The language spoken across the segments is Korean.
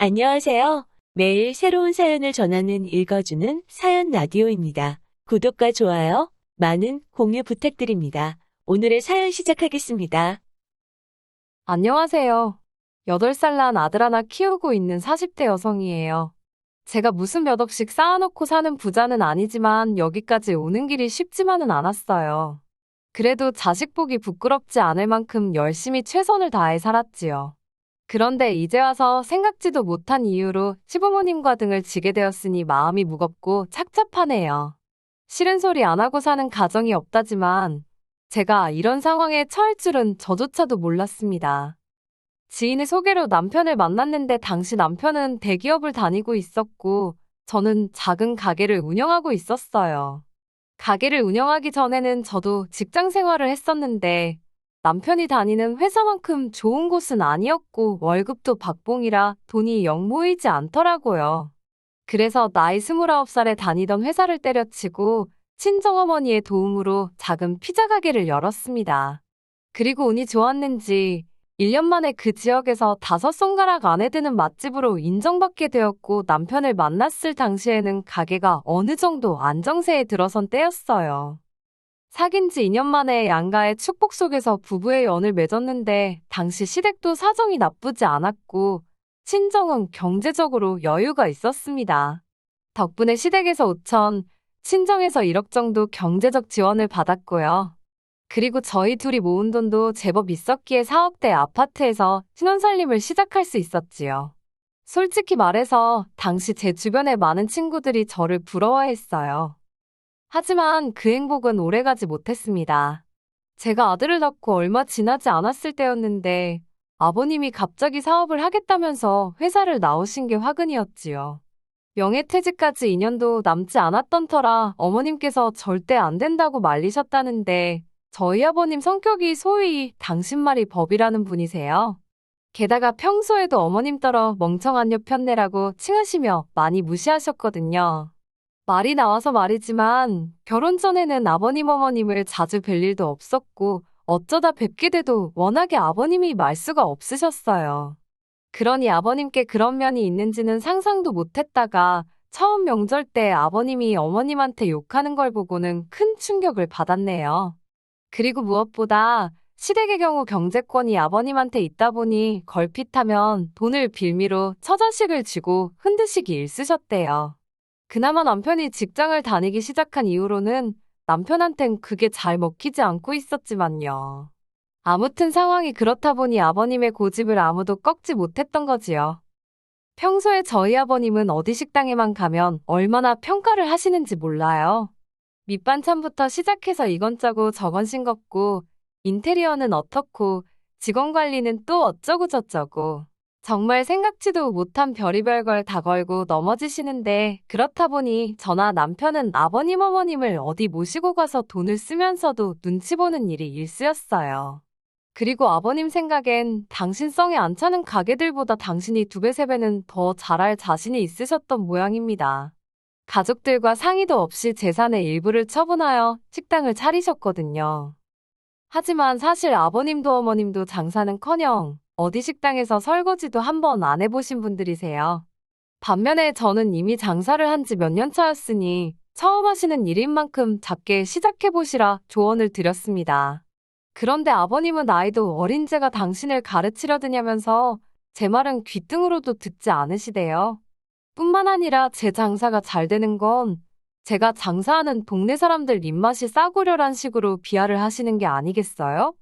안녕하세요. 매일 새로운 사연을 전하는 읽어주는 사연 라디오입니다. 구독과 좋아요, 많은 공유 부탁드립니다. 오늘의 사연 시작하겠습니다. 안녕하세요. 8살 난 아들 하나 키우고 있는 40대 여성이에요. 제가 무슨 몇 억씩 쌓아놓고 사는 부자는 아니지만 여기까지 오는 길이 쉽지만은 않았어요. 그래도 자식 보기 부끄럽지 않을 만큼 열심히 최선을 다해 살았지요. 그런데 이제 와서 생각지도 못한 이유로 시부모님과 등을 지게 되었으니 마음이 무겁고 착잡하네요. 싫은 소리 안 하고 사는 가정이 없다지만 제가 이런 상황에 처할 줄은 저조차도 몰랐습니다. 지인의 소개로 남편을 만났는데 당시 남편은 대기업을 다니고 있었고 저는 작은 가게를 운영하고 있었어요. 가게를 운영하기 전에는 저도 직장 생활을 했었는데 남편이 다니는 회사만큼 좋은 곳은 아니었고 월급도 박봉이라 돈이 영 모이지 않더라고요. 그래서 나이 29살에 다니던 회사를 때려치고 친정어머니의 도움으로 작은 피자 가게를 열었습니다. 그리고 운이 좋았는지 1년 만에 그 지역에서 5손가락 안에 드는 맛집으로 인정받게 되었고 남편을 만났을 당시에는 가게가 어느 정도 안정세에 들어선 때였어요. 사귄 지 2년 만에 양가의 축복 속에서 부부의 연을 맺었는데 당시 시댁도 사정이 나쁘지 않았고 친정은 경제적으로 여유가 있었습니다. 덕분에 시댁에서 5천, 친정에서 1억 정도 경제적 지원을 받았고요. 그리고 저희 둘이 모은 돈도 제법 있었기에 4억대 아파트에서 신혼살림을 시작할 수 있었지요. 솔직히 말해서 당시 제 주변의 많은 친구들이 저를 부러워했어요. 하지만 그 행복은 오래가지 못했습니다. 제가 아들을 낳고 얼마 지나지 않았을 때였는데 아버님이 갑자기 사업을 하겠다면서 회사를 나오신 게 화근이었지요. 명예퇴직까지 2년도 남지 않았던 터라 어머님께서 절대 안 된다고 말리셨다는데 저희 아버님 성격이 소위 당신 말이 법이라는 분이세요. 게다가 평소에도 어머님 따라 멍청한 여 편내라고 칭하시며 많이 무시하셨거든요. 말이 나와서 말이지만 결혼 전에는 아버님 어머님을 자주 뵐 일도 없었고 어쩌다 뵙게 돼도 워낙에 아버님이 말수가 없으셨어요. 그러니 아버님께 그런 면이 있는지는 상상도 못했다가 처음 명절 때 아버님이 어머님한테 욕하는 걸 보고는 큰 충격을 받았네요. 그리고 무엇보다 시댁의 경우 경제권이 아버님한테 있다 보니 걸핏하면 돈을 빌미로 처자식을 쥐고 흔드시기 일쑤셨대요. 그나마 남편이 직장을 다니기 시작한 이후로는 남편한텐 그게 잘 먹히지 않고 있었지만요. 아무튼 상황이 그렇다 보니 아버님의 고집을 아무도 꺾지 못했던 거지요. 평소에 저희 아버님은 어디 식당에만 가면 얼마나 평가를 하시는지 몰라요. 밑반찬부터 시작해서 이건 짜고 저건 싱겁고 인테리어는 어떻고 직원 관리는 또 어쩌고 저쩌고 정말 생각지도 못한 별의별 걸 다 걸고 넘어지시는데 그렇다 보니 저나 남편은 아버님 어머님을 어디 모시고 가서 돈을 쓰면서도 눈치 보는 일이 일쑤였어요. 그리고 아버님 생각엔 당신 성에 안 차는 가게들보다 당신이 2배, 3배는 더 잘할 자신이 있으셨던 모양입니다. 가족들과 상의도 없이 재산의 일부를 처분하여 식당을 차리셨거든요. 하지만 사실 아버님도 어머님도 장사는커녕 어디 식당에서 설거지도 한번 안 해보신 분들이세요. 반면에 저는 이미 장사를 한 지 몇 년 차였으니 처음 하시는 일인 만큼 작게 시작해보시라 조언을 드렸습니다. 그런데 아버님은 나이도 어린 제가 당신을 가르치려 드냐면서 제 말은 귓등으로도 듣지 않으시대요. 뿐만 아니라 제 장사가 잘 되는 건 제가 장사하는 동네 사람들 입맛이 싸구려란 식으로 비하를 하시는 게 아니겠어요?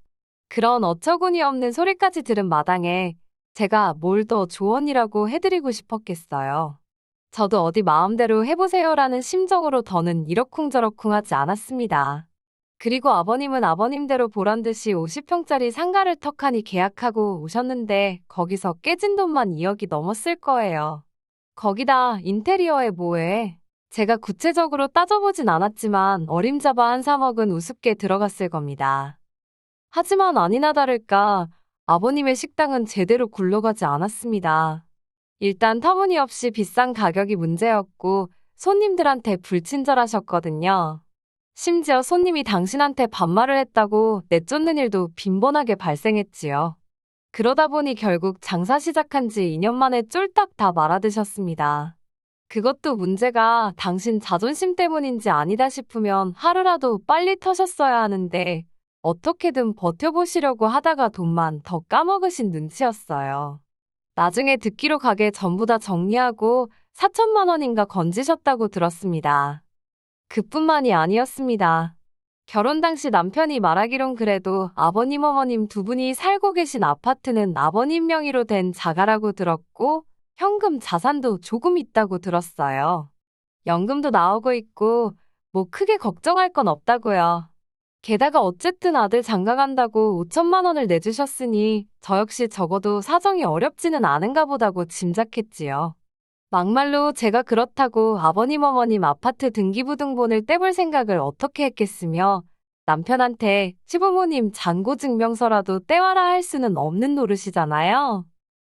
그런 어처구니 없는 소리까지 들은 마당에 제가 뭘 더 조언이라고 해드리고 싶었겠어요. 저도 어디 마음대로 해보세요라는 심정으로 더는 이러쿵저러쿵 하지 않았습니다. 그리고 아버님은 아버님대로 보란듯이 50평짜리 상가를 턱하니 계약하고 오셨는데 거기서 깨진 돈만 2억이 넘었을 거예요. 거기다 인테리어에 뭐해? 제가 구체적으로 따져보진 않았지만 어림잡아 한 3억은 우습게 들어갔을 겁니다. 하지만 아니나 다를까 아버님의 식당은 제대로 굴러가지 않았습니다. 일단 터무니없이 비싼 가격이 문제였고 손님들한테 불친절하셨거든요. 심지어 손님이 당신한테 반말을 했다고 내쫓는 일도 빈번하게 발생했지요. 그러다 보니 결국 장사 시작한 지 2년 만에 쫄딱 다 말아드셨습니다. 그것도 문제가 당신 자존심 때문인지 아니다 싶으면 하루라도 빨리 터셨어야 하는데 어떻게든 버텨보시려고 하다가 돈만 더 까먹으신 눈치였어요. 나중에 듣기로 가게 전부 다 정리하고 4천만 원인가 건지셨다고 들었습니다. 그뿐만이 아니었습니다. 결혼 당시 남편이 말하기론 그래도 아버님 어머님 두 분이 살고 계신 아파트는 아버님 명의로 된 자가라고 들었고 현금 자산도 조금 있다고 들었어요. 연금도 나오고 있고 뭐 크게 걱정할 건 없다고요. 게다가 어쨌든 아들 장가 간다고 5천만 원을 내주셨으니 저 역시 적어도 사정이 어렵지는 않은가 보다고 짐작했지요. 막말로 제가 그렇다고 아버님 어머님 아파트 등기부등본을 떼볼 생각을 어떻게 했겠으며 남편한테 시부모님 잔고증명서라도 떼와라 할 수는 없는 노릇이잖아요.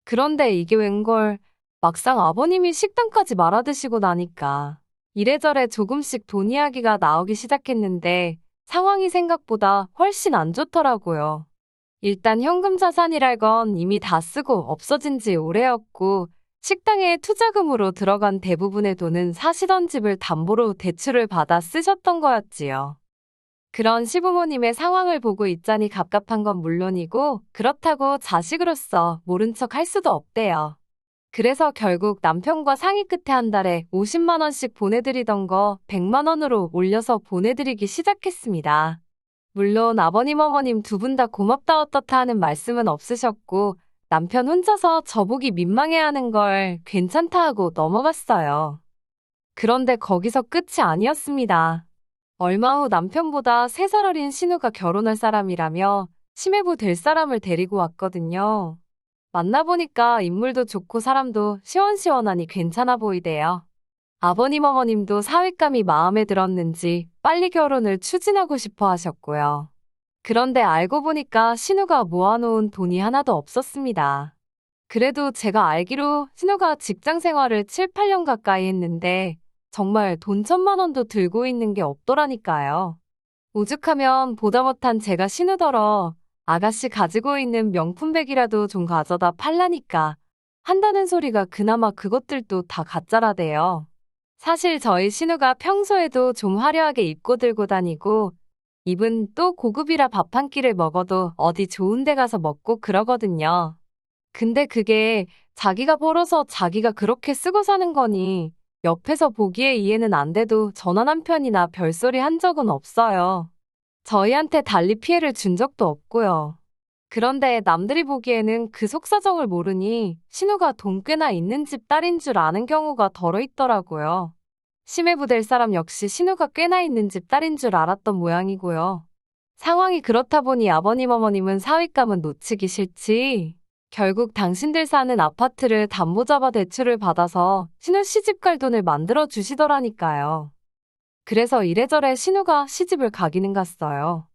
그런데 이게 웬걸 막상 아버님이 식당까지 말아드시고 나니까 이래저래 조금씩 돈 이야기가 나오기 시작했는데 상황이 생각보다 훨씬 안 좋더라고요. 일단 현금 자산이랄 건 이미 다 쓰고 없어진 지 오래였고 식당에 투자금으로 들어간 대부분의 돈은 사시던 집을 담보로 대출을 받아 쓰셨던 거였지요. 그런 시부모님의 상황을 보고 있자니 갑갑한 건 물론이고 그렇다고 자식으로서 모른 척 할 수도 없대요. 그래서 결국 남편과 상의 끝에 한 달에 50만 원씩 보내드리던 거 100만 원으로 올려서 보내드리기 시작했습니다. 물론 아버님 어머님 두 분 다 고맙다 어떻다 하는 말씀은 없으셨고 남편 혼자서 저보기 민망해하는 걸 괜찮다 하고 넘어갔어요. 그런데 거기서 끝이 아니었습니다. 얼마 후 남편보다 3살 어린 신우가 결혼할 사람이라며 시매부 될 사람을 데리고 왔거든요. 만나보니까 인물도 좋고 사람도 시원시원하니 괜찮아 보이대요. 아버님 어머님도 사윗감이 마음에 들었는지 빨리 결혼을 추진하고 싶어 하셨고요. 그런데 알고 보니까 신우가 모아놓은 돈이 하나도 없었습니다. 그래도 제가 알기로 신우가 직장 생활을 7, 8년 가까이 했는데 정말 돈 1,000만 원도 들고 있는 게 없더라니까요. 오죽하면 보다 못한 제가 신우더러 아가씨 가지고 있는 명품백이라도 좀 가져다 팔라니까 한다는 소리가 그나마 그것들도 다 가짜라대요. 사실 저희 신우가 평소에도 좀 화려하게 입고 들고 다니고 입은 또 고급이라 밥 한 끼를 먹어도 어디 좋은 데 가서 먹고 그러거든요. 근데 그게 자기가 벌어서 자기가 그렇게 쓰고 사는 거니 옆에서 보기에 이해는 안 돼도 전화 한 편이나 별소리 한 적은 없어요. 저희한테 달리 피해를 준 적도 없고요. 그런데 남들이 보기에는 그 속사정을 모르니 신우가 돈 꽤나 있는 집 딸인 줄 아는 경우가 덜어 있더라고요. 시매부 될 사람 역시 신우가 꽤나 있는 집 딸인 줄 알았던 모양이고요. 상황이 그렇다 보니 아버님 어머님은 사윗감은 놓치기 싫지. 결국 당신들 사는 아파트를 담보 잡아 대출을 받아서 신우 시집갈 돈을 만들어 주시더라니까요. 그래서 이래저래 신우가 시집을 가기는 갔어요.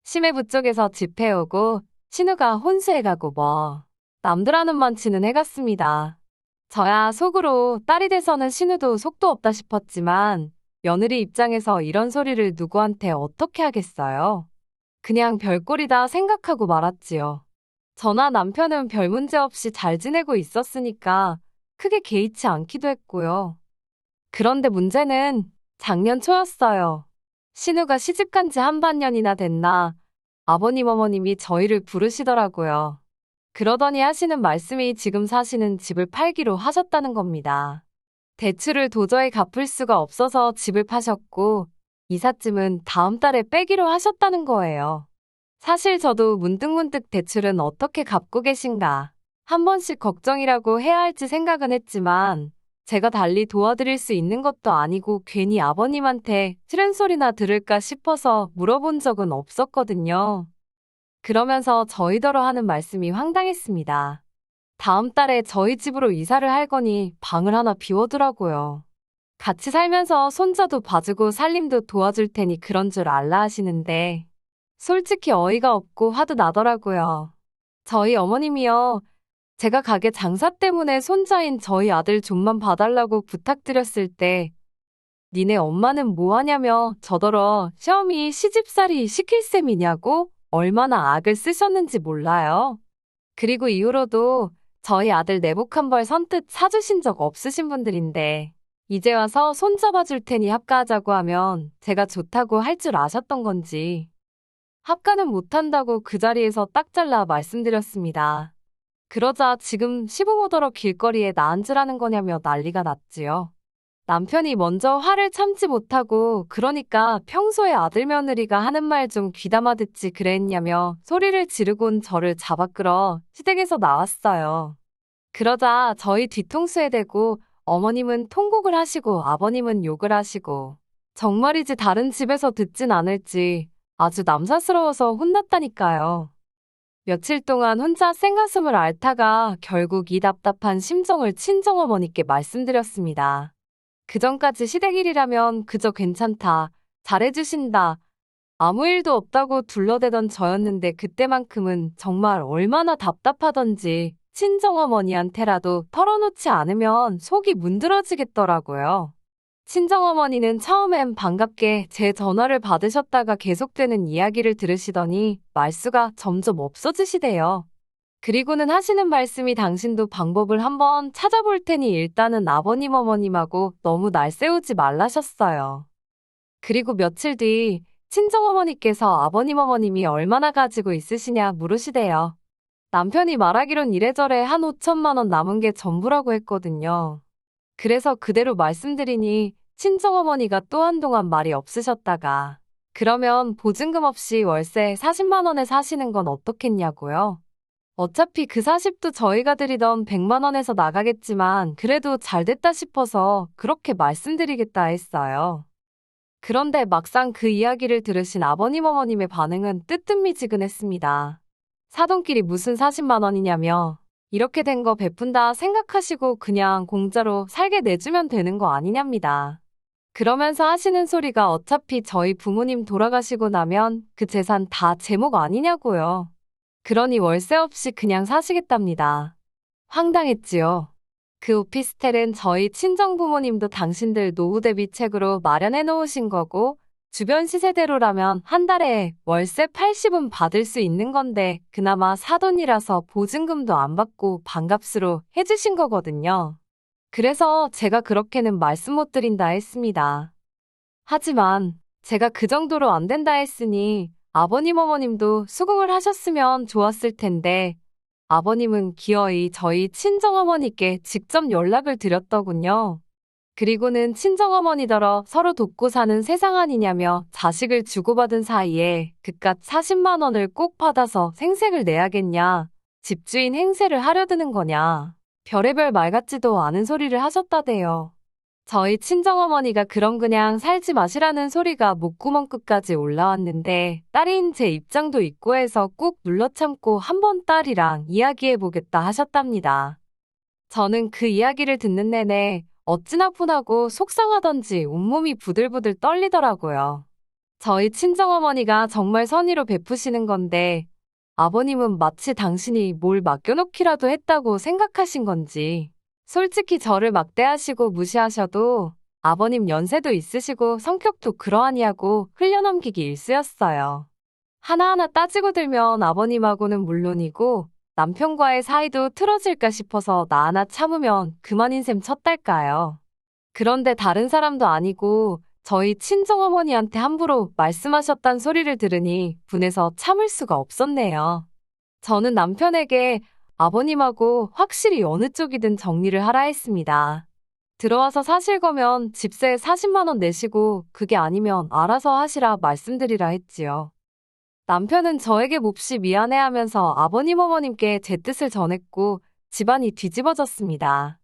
시매부 쪽에서 집 해오고 신우가 혼수해가고 뭐 남들 하는 만치는 해갔습니다. 저야 속으로 딸이 돼서는 신우도 속도 없다 싶었지만 며느리 입장에서 이런 소리를 누구한테 어떻게 하겠어요. 그냥 별꼴이다 생각하고 말았지요. 저나 남편은 별 문제 없이 잘 지내고 있었으니까 크게 개의치 않기도 했고요. 그런데 문제는 작년 초였어요. 신우가 시집간 지 한 반년이나 됐나 아버님 어머님이 저희를 부르시더라고요. 그러더니 하시는 말씀이 지금 사시는 집을 팔기로 하셨다는 겁니다. 대출을 도저히 갚을 수가 없어서 집을 파셨고 이삿짐은 다음 달에 빼기로 하셨다는 거예요. 사실 저도 문득문득 대출은 어떻게 갚고 계신가 한 번씩 걱정이라고 해야 할지 생각은 했지만 제가 달리 도와드릴 수 있는 것도 아니고 괜히 아버님한테 싫은 소리나 들을까 싶어서 물어본 적은 없었거든요. 그러면서 저희더러 하는 말씀이 황당했습니다. 다음 달에 저희 집으로 이사를 할 거니 방을 하나 비워두라고요. 같이 살면서 손자도 봐주고 살림도 도와줄 테니 그런 줄 알라 하시는데 솔직히 어이가 없고 화도 나더라고요. 저희 어머님이요. 제가 가게 장사 때문에 손자인 저희 아들 좀만 봐달라고 부탁드렸을 때 니네 엄마는 뭐 하냐며 저더러 시어미 시집살이 시킬 셈이냐고 얼마나 악을 쓰셨는지 몰라요. 그리고 이후로도 저희 아들 내복 한 벌 선뜻 사주신 적 없으신 분들인데 이제 와서 손잡아 줄 테니 합가하자고 하면 제가 좋다고 할 줄 아셨던 건지 합가는 못한다고 그 자리에서 딱 잘라 말씀드렸습니다. 그러자 지금 시부모더러 길거리에 나 앉으라는 거냐며 난리가 났지요. 남편이 먼저 화를 참지 못하고 그러니까 평소에 아들 며느리가 하는 말 좀 귀담아 듣지 그랬냐며 소리를 지르곤 저를 잡아 끌어 시댁에서 나왔어요. 그러자 저희 뒤통수에 대고 어머님은 통곡을 하시고 아버님은 욕을 하시고 정말이지 다른 집에서 듣진 않을지 아주 남사스러워서 혼났다니까요. 며칠 동안 혼자 생가슴을 앓다가 결국 이 답답한 심정을 친정어머니께 말씀드렸습니다. 그전까지 시댁 일이라면 그저 괜찮다, 잘해주신다, 아무 일도 없다고 둘러대던 저였는데 그때만큼은 정말 얼마나 답답하던지 친정어머니한테라도 털어놓지 않으면 속이 문드러지겠더라고요. 친정어머니는 처음엔 반갑게 제 전화를 받으셨다가 계속되는 이야기를 들으시더니 말수가 점점 없어지시대요. 그리고는 하시는 말씀이 당신도 방법을 한번 찾아볼 테니 일단은 아버님 어머님하고 너무 날 세우지 말라셨어요. 그리고 며칠 뒤 친정어머니께서 아버님 어머님이 얼마나 가지고 있으시냐 물으시대요. 남편이 말하기론 이래저래 한 5천만 원 남은 게 전부라고 했거든요. 그래서 그대로 말씀드리니 친정어머니가 또 한동안 말이 없으셨다가 그러면 보증금 없이 월세 40만 원에 사시는 건 어떻겠냐고요. 어차피 그 40도 저희가 드리던 100만 원에서 나가겠지만 그래도 잘 됐다 싶어서 그렇게 말씀드리겠다 했어요. 그런데 막상 그 이야기를 들으신 아버님 어머님의 반응은 뜨뜻미지근했습니다. 사돈끼리 무슨 40만 원이냐며 이렇게 된 거 베푼다 생각하시고 그냥 공짜로 살게 내주면 되는 거 아니냐입니다. 그러면서 하시는 소리가 어차피 저희 부모님 돌아가시고 나면 그 재산 다 제목 아니냐고요. 그러니 월세 없이 그냥 사시겠답니다. 황당했지요. 그 오피스텔은 저희 친정부모님도 당신들 노후 대비책으로 마련해 놓으신 거고 주변 시세대로라면 한 달에 월세 80은 받을 수 있는 건데 그나마 사돈이라서 보증금도 안 받고 반값으로 해주신 거거든요. 그래서 제가 그렇게는 말씀 못 드린다 했습니다. 하지만 제가 그 정도로 안 된다 했으니 아버님 어머님도 수긍을 하셨으면 좋았을 텐데 아버님은 기어이 저희 친정어머니께 직접 연락을 드렸더군요. 그리고는 친정어머니더러 서로 돕고 사는 세상 아니냐며 자식을 주고받은 사이에 그깟 40만 원을 꼭 받아서 생색을 내야겠냐, 집주인 행세를 하려드는 거냐, 별의별 말 같지도 않은 소리를 하셨다대요. 저희 친정어머니가 그럼 그냥 살지 마시라는 소리가 목구멍 끝까지 올라왔는데 딸인 제 입장도 있고 해서 꾹 눌러 참고 한번 딸이랑 이야기해보겠다 하셨답니다. 저는 그 이야기를 듣는 내내 어찌나 분하고 속상하던지 온몸이 부들부들 떨리더라고요. 저희 친정어머니가 정말 선의로 베푸시는 건데 아버님은 마치 당신이 뭘 맡겨놓기라도 했다고 생각하신 건지 솔직히 저를 막대하시고 무시하셔도 아버님 연세도 있으시고 성격도 그러하냐고 흘려넘기기 일쑤였어요. 하나하나 따지고 들면 아버님하고는 물론이고 남편과의 사이도 틀어질까 싶어서 나 하나 참으면 그만인 셈 쳤달까요. 그런데 다른 사람도 아니고 저희 친정어머니한테 함부로 말씀하셨단 소리를 들으니 분해서 참을 수가 없었네요. 저는 남편에게 아버님하고 확실히 어느 쪽이든 정리를 하라 했습니다. 들어와서 사실 거면 집세 40만 원 내시고 그게 아니면 알아서 하시라 말씀드리라 했지요. 남편은 저에게 몹시 미안해하면서 아버님 어머님께 제 뜻을 전했고 집안이 뒤집어졌습니다.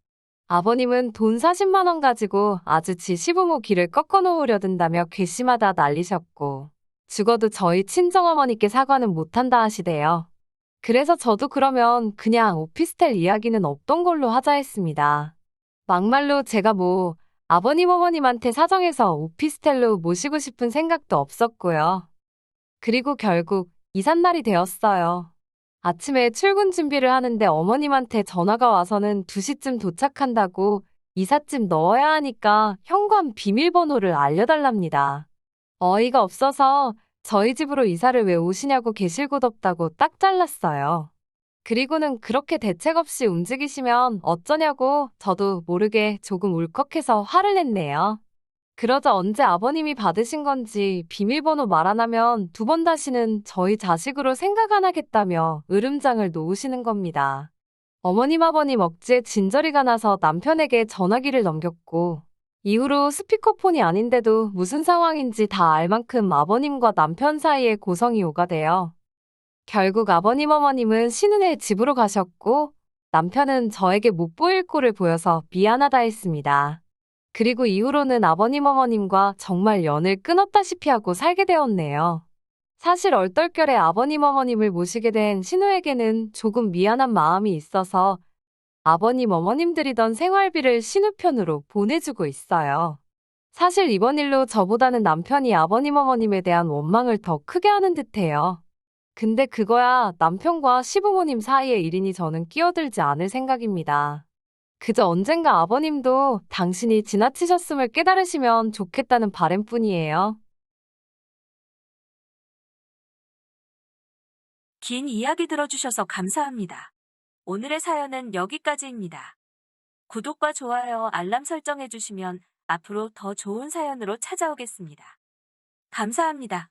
아버님은 돈 40만 원 가지고 아주 지 시부모 길을 꺾어 놓으려 든다며 괘씸하다 난리셨고 죽어도 저희 친정어머니께 사과는 못한다 하시대요. 그래서 저도 그러면 그냥 오피스텔 이야기는 없던 걸로 하자 했습니다. 막말로 제가 아버님 어머님한테 사정해서 오피스텔로 모시고 싶은 생각도 없었고요. 그리고 결국 이삿날이 되었어요. 아침에 출근 준비를 하는데 어머님한테 전화가 와서는 2시쯤 도착한다고 이삿짐 넣어야 하니까 현관 비밀번호를 알려달랍니다. 어이가 없어서 저희 집으로 이사를 왜 오시냐고 계실 곳 없다고 딱 잘랐어요. 그리고는 그렇게 대책 없이 움직이시면 어쩌냐고 저도 모르게 조금 울컥해서 화를 냈네요. 그러자 언제 아버님이 받으신 건지 비밀번호 말 안 하면 두 번 다시는 저희 자식으로 생각 안 하겠다며 으름장을 놓으시는 겁니다. 어머님 아버님 억지에 진저리가 나서 남편에게 전화기를 넘겼고 이후로 스피커폰이 아닌데도 무슨 상황인지 다 알 만큼 아버님과 남편 사이에 고성이 오가돼요. 결국 아버님 어머님은 신혼에 집으로 가셨고 남편은 저에게 못 보일 꼴을 보여서 미안하다 했습니다. 그리고 이후로는 아버님 어머님과 정말 연을 끊었다시피 하고 살게 되었네요. 사실 얼떨결에 아버님 어머님을 모시게 된 신우에게는 조금 미안한 마음이 있어서 아버님 어머님 들이던 생활비를 신우편으로 보내주고 있어요. 사실 이번 일로 저보다는 남편이 아버님 어머님에 대한 원망을 더 크게 하는 듯해요. 근데 그거야 남편과 시부모님 사이의 일이니 저는 끼어들지 않을 생각입니다. 그저 언젠가 아버님도 당신이 지나치셨음을 깨달으시면 좋겠다는 바람뿐이에요. 긴 이야기 들어주셔서 감사합니다. 오늘의 사연은 여기까지입니다. 구독과 좋아요, 알람 설정해주시면 앞으로 더 좋은 사연으로 찾아오겠습니다. 감사합니다.